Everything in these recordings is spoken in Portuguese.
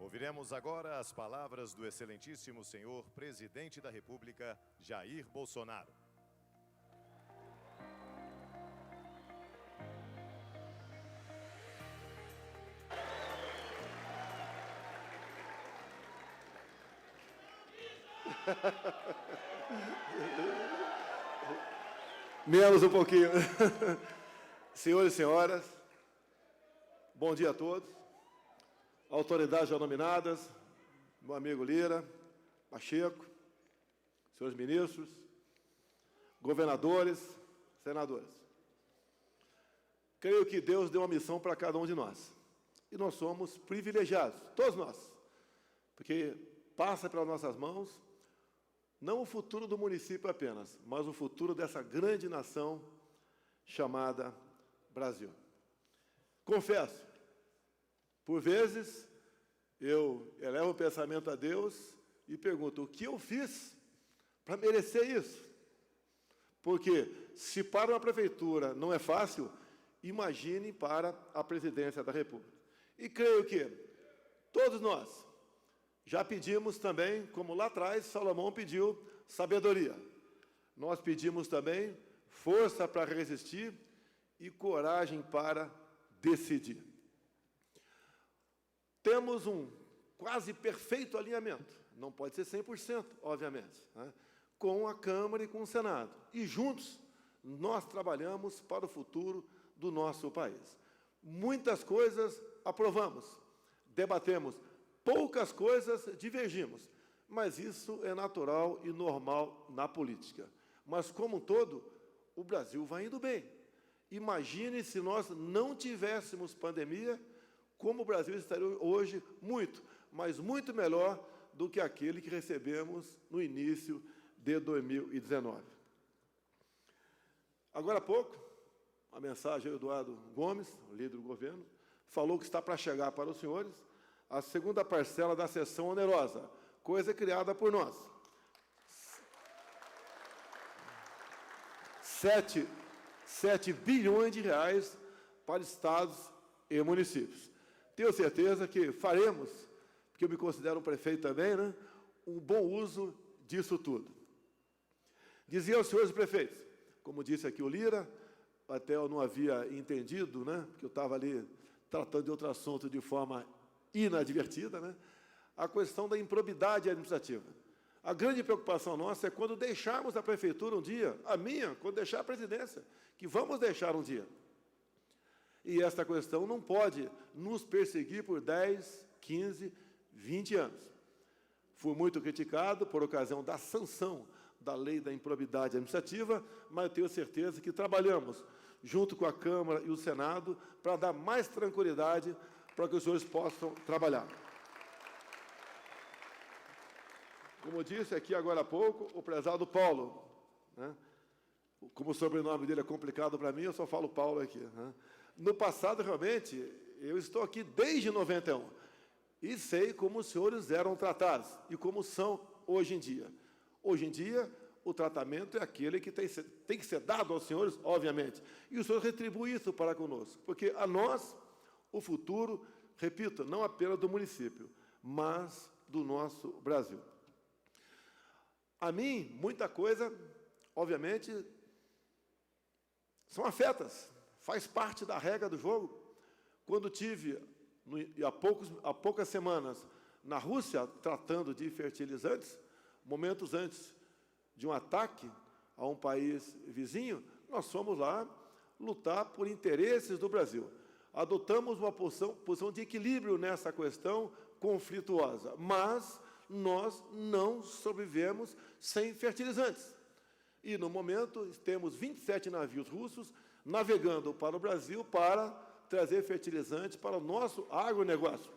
Ouviremos agora as palavras do excelentíssimo senhor Presidente da República, Jair Bolsonaro. Menos um pouquinho. Senhores e senhoras, bom dia a todos. Autoridades já nominadas, meu amigo Lira, Pacheco, senhores ministros, governadores, senadores. Creio que Deus deu uma missão para cada um de nós. E nós somos privilegiados, todos nós, porque passa pelas nossas mãos não o futuro do município apenas, mas o futuro dessa grande nação chamada Brasil. Confesso, por vezes, eu elevo o pensamento a Deus e pergunto, o que eu fiz para merecer isso? Porque se para uma prefeitura não é fácil, imagine para a presidência da República. E creio que todos nós já pedimos também, como lá atrás Salomão pediu, sabedoria. Nós pedimos também força para resistir e coragem para decidir. Temos um quase perfeito alinhamento, não pode ser 100%, obviamente, né, com a Câmara e com o Senado. E juntos nós trabalhamos para o futuro do nosso país. Muitas coisas aprovamos, debatemos, poucas coisas divergimos, mas isso é natural e normal na política. Mas, como um todo, o Brasil vai indo bem. Imagine se nós não tivéssemos pandemia, como o Brasil estaria hoje muito, mas muito melhor do que aquele que recebemos no início de 2019. Agora há pouco, a mensagem do Eduardo Gomes, o líder do governo, falou que está para chegar para os senhores a segunda parcela da cessão onerosa, coisa criada por nós. 7 bilhões de reais para estados e municípios. Tenho certeza que faremos, porque eu me considero um prefeito também, né, um bom uso disso tudo. Dizia aos senhores prefeitos, como disse aqui o Lira, até eu não havia entendido, né, porque eu estava ali tratando de outro assunto de forma inadvertida, né, a questão da improbidade administrativa. A grande preocupação nossa é quando deixarmos a prefeitura um dia, a minha, quando deixar a presidência, que vamos deixar um dia. E esta questão não pode nos perseguir por 10, 15, 20 anos. Fui muito criticado por ocasião da sanção da lei da improbidade administrativa, mas eu tenho certeza que trabalhamos junto com a Câmara e o Senado para dar mais tranquilidade para que os senhores possam trabalhar. Como disse aqui agora há pouco, o prezado Paulo, né? Como o sobrenome dele é complicado para mim, eu só falo Paulo aqui, né? No passado, realmente, eu estou aqui desde 91 e sei como os senhores eram tratados e como são hoje em dia. Hoje em dia, o tratamento é aquele que tem que ser dado aos senhores, obviamente, e o senhor retribui isso para conosco, porque a nós, o futuro, repito, não apenas do município, mas do nosso Brasil. A mim, muita coisa, obviamente, são afetas, faz parte da regra do jogo. Quando tive, há poucas semanas, na Rússia, tratando de fertilizantes, momentos antes de um ataque a um país vizinho, nós fomos lá lutar por interesses do Brasil. Adotamos uma posição de equilíbrio nessa questão conflituosa, mas nós não sobrevivemos sem fertilizantes. E, no momento, temos 27 navios russos navegando para o Brasil para trazer fertilizantes para o nosso agronegócio.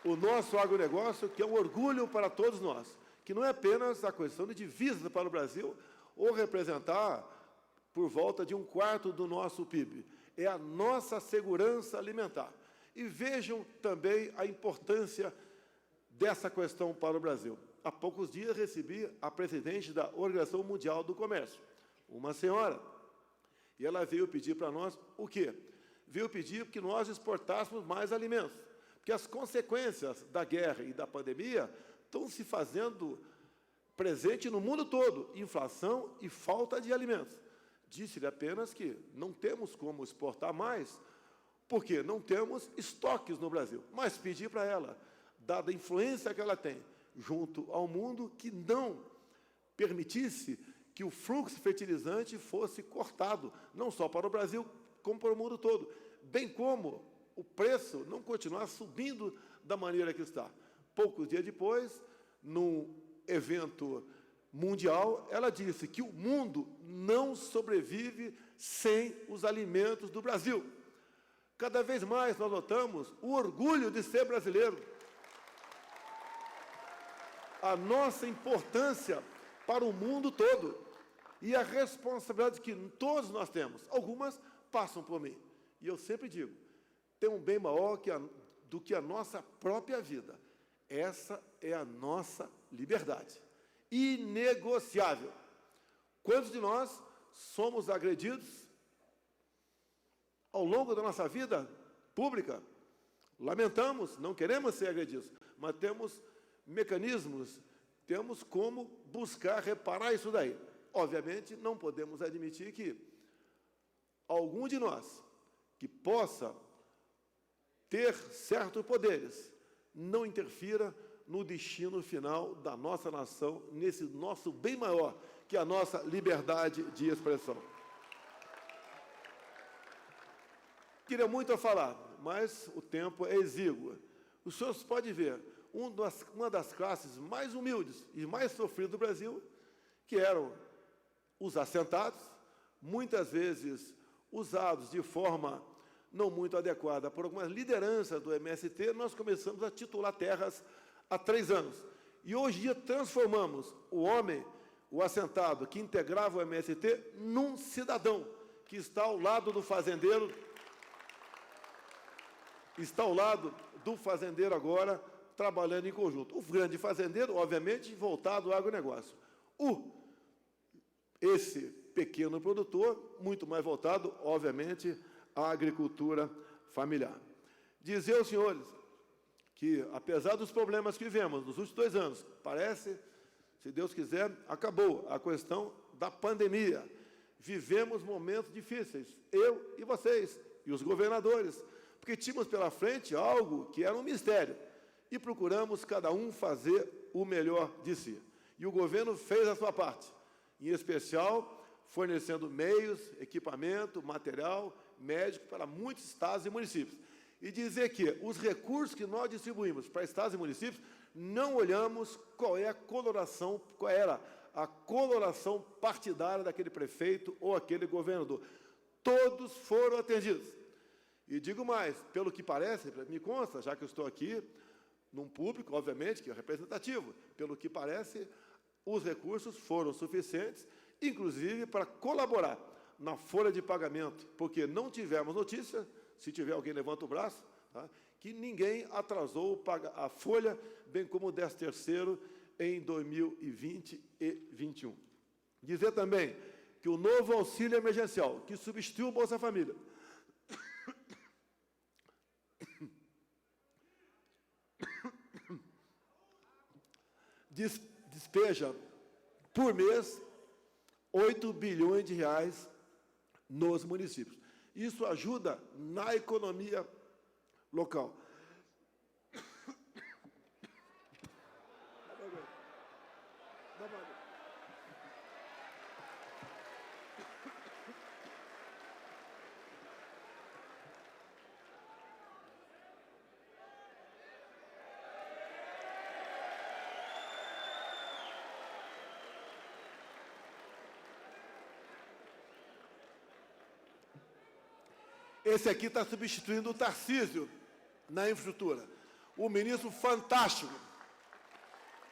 O nosso agronegócio, que é um orgulho para todos nós, que não é apenas a questão de divisa para o Brasil, ou representar por volta de 1/4 do nosso PIB. É a nossa segurança alimentar. E vejam também a importância dessa questão para o Brasil. Há poucos dias recebi a presidente da Organização Mundial do Comércio, uma senhora, e ela veio pedir para nós o quê? Veio pedir que nós exportássemos mais alimentos, que as consequências da guerra e da pandemia estão se fazendo presente no mundo todo, inflação e falta de alimentos. Disse-lhe apenas que não temos como exportar mais, porque não temos estoques no Brasil. Mas pedi para ela, dada a influência que ela tem junto ao mundo, que não permitisse que o fluxo fertilizante fosse cortado, não só para o Brasil, como para o mundo todo, bem como o preço não continuar subindo da maneira que está. Poucos dias depois, num evento mundial, ela disse que o mundo não sobrevive sem os alimentos do Brasil. Cada vez mais nós notamos o orgulho de ser brasileiro, a nossa importância para o mundo todo e a responsabilidade que todos nós temos. Algumas passam por mim. E eu sempre digo, tem um bem maior do que a nossa própria vida. Essa é a nossa liberdade, inegociável. Quantos de nós somos agredidos ao longo da nossa vida pública? Lamentamos, não queremos ser agredidos, mas temos mecanismos, temos como buscar reparar isso daí. Obviamente, não podemos admitir que algum de nós que possa ter certos poderes não interfira no destino final da nossa nação, nesse nosso bem maior, que é a nossa liberdade de expressão. Queria muito falar, mas o tempo é exíguo. Os senhores podem ver, uma das classes mais humildes e mais sofridas do Brasil, que eram os assentados, muitas vezes usados de forma não muito adequada por algumas lideranças do MST, nós começamos a titular terras há 3 anos. E hoje em dia transformamos o homem, o assentado, que integrava o MST, num cidadão, que está ao lado do fazendeiro, agora, trabalhando em conjunto. O grande fazendeiro, obviamente, voltado ao agronegócio. Esse pequeno produtor, muito mais voltado, obviamente, à agricultura familiar. Dizer aos senhores que, apesar dos problemas que vivemos nos últimos 2 anos, parece, se Deus quiser, acabou a questão da pandemia. Vivemos momentos difíceis, eu e vocês, e os governadores, porque tínhamos pela frente algo que era um mistério, e procuramos cada um fazer o melhor de si. E o governo fez a sua parte, em especial fornecendo meios, equipamento, material, médico para muitos estados e municípios. E dizer que os recursos que nós distribuímos para estados e municípios, não olhamos qual era a coloração partidária daquele prefeito ou aquele governador. Todos foram atendidos. E digo mais, pelo que parece, me consta, já que eu estou aqui, num público, obviamente, que é representativo, pelo que parece, os recursos foram suficientes, inclusive para colaborar na folha de pagamento, porque não tivemos notícia, se tiver alguém levanta o braço, tá, que ninguém atrasou a folha, bem como o 13º em 2020 e 2021. Dizer também que o novo auxílio emergencial, que substituiu o Bolsa Família, despeja por mês 8 bilhões de reais nos municípios. Isso ajuda na economia local. Esse aqui está substituindo o Tarcísio na infraestrutura. O ministro fantástico,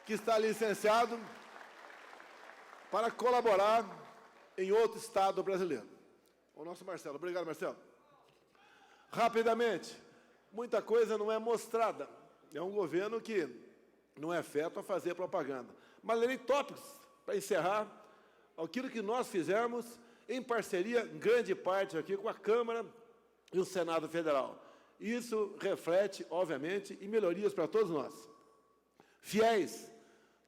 que está licenciado para colaborar em outro estado brasileiro. O nosso Marcelo. Obrigado, Marcelo. Rapidamente, muita coisa não é mostrada. É um governo que não é feito a fazer propaganda. Mas lerei tópicos para encerrar aquilo que nós fizemos em parceria, em grande parte aqui, com a Câmara e o Senado Federal. Isso reflete, obviamente, em melhorias para todos nós. Fiéis,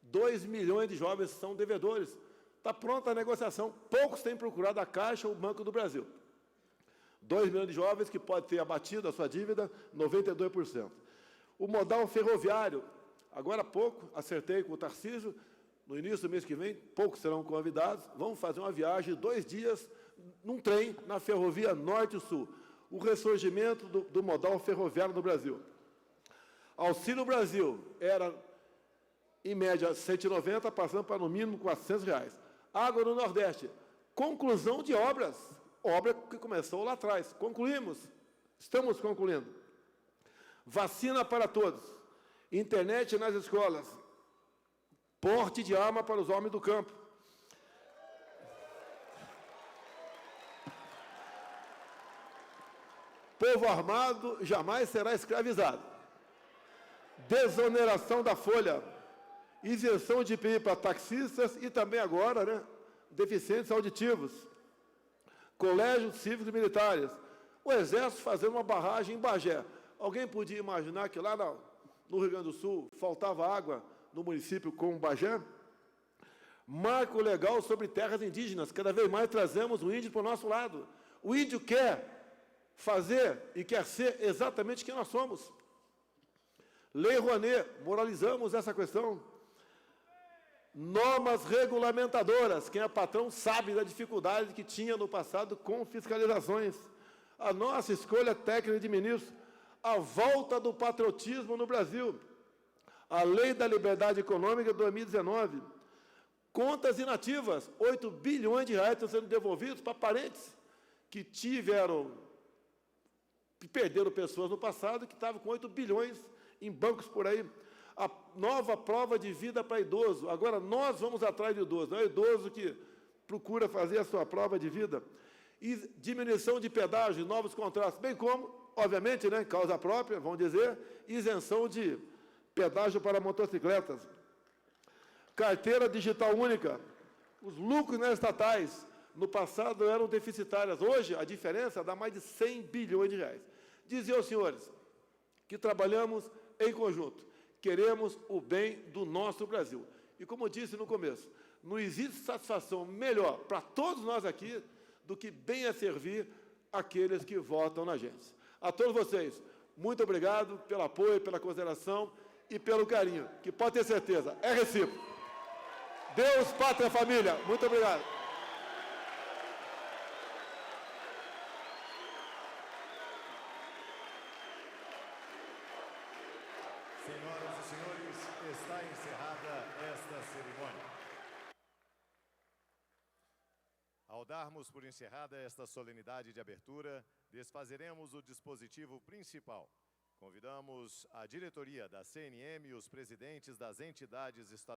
2 milhões de jovens são devedores. Está pronta a negociação. Poucos têm procurado a Caixa ou o Banco do Brasil. 2 milhões de jovens que podem ter abatido a sua dívida, 92%. O modal ferroviário, agora há pouco, acertei com o Tarcísio, no início do mês que vem, poucos serão convidados, vamos fazer uma viagem de 2 dias num trem na ferrovia Norte e Sul. O ressurgimento do modal ferroviário no Brasil. Auxílio Brasil era, em média, 190, passando para, no mínimo, R$400. Água no Nordeste. Conclusão de obras. Obra que começou lá atrás. Concluímos. Estamos concluindo. Vacina para todos. Internet nas escolas. Porte de arma para os homens do campo. Povo armado jamais será escravizado. Desoneração da folha. Isenção de IPI para taxistas e também agora, né, deficientes auditivos. Colégios cívicos e militares. O Exército fazendo uma barragem em Bagé. Alguém podia imaginar que lá no Rio Grande do Sul faltava água no município como Bagé? Marco legal sobre terras indígenas. Cada vez mais trazemos o índio para o nosso lado. O índio quer fazer e quer ser exatamente quem nós somos. Lei Rouanet, moralizamos essa questão. Normas regulamentadoras. Quem é patrão sabe da dificuldade que tinha no passado com fiscalizações. A nossa escolha técnica de ministro. A volta do patriotismo no Brasil. A Lei da Liberdade Econômica de 2019. Contas inativas. 8 bilhões de reais estão sendo devolvidos para parentes que perderam pessoas no passado, que estavam com 8 bilhões em bancos por aí. A nova prova de vida para idoso. Agora, nós vamos atrás do idoso. Não é o idoso que procura fazer a sua prova de vida. E diminuição de pedágio, novos contratos, bem como, obviamente, né, causa própria, vamos dizer, isenção de pedágio para motocicletas. Carteira digital única. Os lucros nas estatais, no passado, eram deficitárias. Hoje, a diferença dá mais de 100 bilhões de reais. Dizer aos senhores que trabalhamos em conjunto. Queremos o bem do nosso Brasil. E, como eu disse no começo, não existe satisfação melhor para todos nós aqui do que bem a servir aqueles que votam na gente. A todos vocês, muito obrigado pelo apoio, pela consideração e pelo carinho, que pode ter certeza, é recíproco. Deus, pátria, família, muito obrigado. Senhoras e senhores, está encerrada esta cerimônia. Ao darmos por encerrada esta solenidade de abertura, desfazeremos o dispositivo principal. Convidamos a diretoria da CNM e os presidentes das entidades estaduais